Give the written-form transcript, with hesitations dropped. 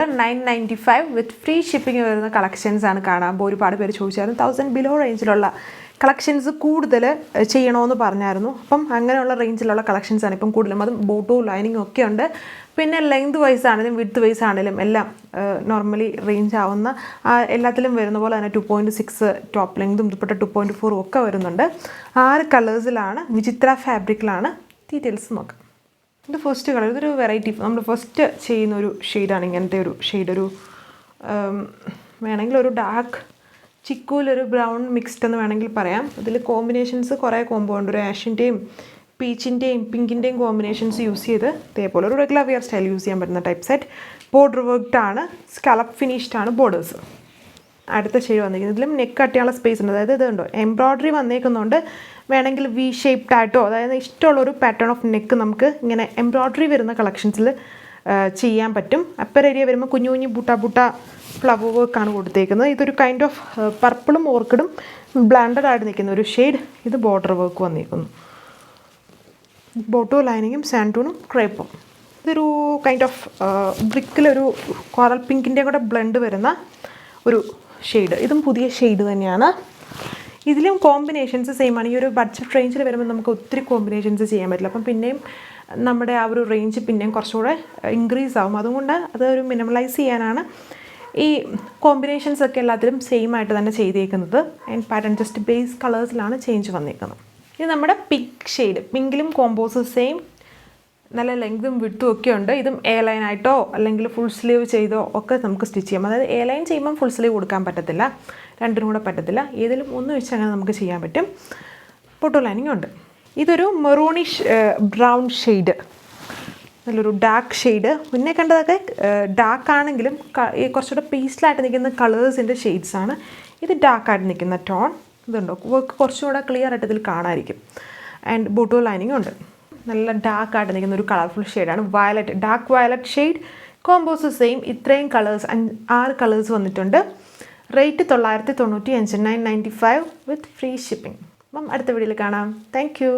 995 വിത്ത് free shipping വരുന്ന collections ആണ് കാണാൻ. ഒരുപാട് പേര് ചോദിച്ചായിരുന്നു 1000 ബിലോ റേഞ്ചിലുള്ള കളക്ഷൻസ് കൂടുതൽ ചെയ്യണമെന്ന് പറഞ്ഞായിരുന്നു. അപ്പം അങ്ങനെയുള്ള റേഞ്ചിലുള്ള കളക്ഷൻസ് ആണ് ഇപ്പം കൂടുതലും. അതും ബോട്ടോ ലൈനിങ് ഒക്കെ ഉണ്ട്. പിന്നെ ലെങ്ത് വൈസ് ആണെങ്കിലും വിഡ്ത്ത് വൈസ് ആണെങ്കിലും എല്ലാം നോർമലി റേഞ്ച് ആവുന്ന എല്ലാത്തിലും വരുന്ന പോലെ തന്നെ 2.6 ടോപ്പ് ലെങ്തും ദുപ്പട്ട 2.4 ഒക്കെ വരുന്നുണ്ട്. 6 കളേഴ്സിലാണ്, വിചിത്ര ഫാബ്രിക്കിലാണ്. ഡീറ്റെയിൽസ് നോക്കാം. ഇത് ഫസ്റ്റ് കളർ, ഇതൊരു വെറൈറ്റി, നമ്മൾ ഫസ്റ്റ് ചെയ്യുന്ന ഒരു ഷെയ്ഡാണ് ഇങ്ങനത്തെ ഒരു ഷെയ്ഡ്. ഒരു വേണമെങ്കിൽ ഒരു ഡാർക്ക് ചിക്കുവിലൊരു ബ്രൗൺ മിക്സ്ഡ് എന്ന് വേണമെങ്കിൽ പറയാം. ഇതിൽ കോമ്പിനേഷൻസ് കുറേ കോംബോ ഉണ്ട്. ഒരു ആഷിൻ്റെയും പീച്ചിൻ്റെയും പിങ്കിൻ്റെയും കോമ്പിനേഷൻസ് യൂസ് ചെയ്ത് ഇതേപോലെ ഒരു റെഗുലർ വെയർ സ്റ്റൈൽ യൂസ് ചെയ്യാൻ പറ്റുന്ന ടൈപ്പ് സെറ്റ്. ബോർഡർ വർക്ക്ഡ് ആണ്, സ്കലപ്പ് ഫിനിഷ്ഡ് ആണ് ബോർഡേഴ്സ്. അടുത്ത ഷെയ്ഡ് വന്നിരിക്കുന്നത് ഇതിലും നെക്ക് കട്ടിയുള്ള സ്പേസ് ഉണ്ട്. അതായത് ഇതുണ്ടോ എംബ്രോയ്ഡറി വന്നേക്കുന്നുണ്ട്. വേണമെങ്കിൽ വി ഷേപ്ഡ് ആയിട്ടോ, അതായത് ഇഷ്ടമുള്ളൊരു പാറ്റേൺ ഓഫ് നെക്ക് നമുക്ക് ഇങ്ങനെ എംബ്രോയ്ഡറി വരുന്ന കളക്ഷൻസിൽ ചെയ്യാൻ പറ്റും. അപ്പർ ഏരിയ വരുമ്പോൾ കുഞ്ഞു കുഞ്ഞു ബുട്ട ഫ്ലവർ വർക്കാണ് കൊടുത്തേക്കുന്നത്. ഇതൊരു കൈൻഡ് ഓഫ് പർപ്പിളും ഓർക്കിഡും ബ്ലാൻഡഡ് ആയിട്ട് നിൽക്കുന്ന ഒരു ഷെയ്ഡ്. ഇത് ബോർഡർ വർക്ക് വന്നിരിക്കുന്നു. ബോട്ടോ ലൈനിങ്ങും സാൻഡൂണും ക്രേപ്പും. ഇതൊരു കൈൻഡ് ഓഫ് ബ്രിക്കിലൊരു കോറൽ പിങ്കിൻ്റെ കൂടെ ബ്ലെൻഡ് വരുന്ന ഒരു ഷെയ്ഡ്. ഇതും പുതിയ ഷെയ്ഡ് തന്നെയാണ്. ഇതിലും കോമ്പിനേഷൻസ് സെയിം ആണ്. ഈ ഒരു ബഡ്ജറ്റ് റേഞ്ചിൽ വരുമ്പോൾ നമുക്ക് ഒത്തിരി കോമ്പിനേഷൻസ് ചെയ്യാൻ പറ്റില്ല. അപ്പം പിന്നെയും നമ്മുടെ ആ ഒരു റേഞ്ച് പിന്നെയും കുറച്ചുകൂടെ ഇൻക്രീസ് ആവും. അതുകൊണ്ട് അതൊരു മിനിമലൈസ് ചെയ്യാനാണ് ഈ കോമ്പിനേഷൻസ് ഒക്കെ എല്ലാത്തിലും സെയിം ആയിട്ട് തന്നെ ചെയ്തേക്കുന്നത്. ആൻഡ് പാറ്റേൺ ജസ്റ്റ് ബേസ് കളേഴ്സിലാണ് ചേഞ്ച് വന്നേക്കുന്നത്. ഇത് നമ്മുടെ പിങ്ക് ഷെയ്ഡ്. പിങ്കിലും കോമ്പോസ് സെയിം, നല്ല ലെങ്തും വിഡ്ത്തും ഒക്കെ ഉണ്ട്. ഇതും എ ലൈൻ ആയിട്ടോ അല്ലെങ്കിൽ ഫുൾ സ്ലീവ് ചെയ്തോ ഒക്കെ നമുക്ക് സ്റ്റിച്ച് ചെയ്യാം. അതായത് എ ലൈൻ ചെയ്യുമ്പം ഫുൾ സ്ലീവ് കൊടുക്കാൻ പറ്റത്തില്ല, രണ്ടിനും കൂടെ പറ്റത്തില്ല. ഏതെങ്കിലും ഒന്ന് വെച്ച് അങ്ങനെ നമുക്ക് ചെയ്യാൻ പറ്റും. ബോട്ടോ ലൈനിങ് ഉണ്ട്. ഇതൊരു മെറൂണിഷ് ബ്രൗൺ ഷെയ്ഡ്, നല്ലൊരു ഡാർക്ക് ഷെയ്ഡ്. മുന്നേ കണ്ടതൊക്കെ ഡാർക്ക് ആണെങ്കിലും കുറച്ചുകൂടെ പീസ്റ്റിലായിട്ട് നിൽക്കുന്ന കളേഴ്സിൻ്റെ ഷെയ്ഡ്സാണ്. ഇത് ഡാർക്കായിട്ട് നിൽക്കുന്ന ടോൺ. ഇതുണ്ടോ വർക്ക് കുറച്ചുകൂടെ ക്ലിയർ ആയിട്ട് ഇതിൽ കാണാമായിരിക്കും. ആൻഡ് ബോട്ടോ ലൈനിങ് ഉണ്ട്. നല്ല ഡാർക്കായിട്ട് നിൽക്കുന്ന ഒരു കളർഫുൾ ഷെയ്ഡാണ് violet, dark violet shade. Combos same. ഇത്രയും കളേഴ്സ് 6 കളേഴ്സ് വന്നിട്ടുണ്ട്. റേറ്റ് 995 995 വിത്ത് ഫ്രീ ഷിപ്പിംഗ്. അപ്പം അടുത്ത വീഡിയോയിൽ കാണാം. Thank you.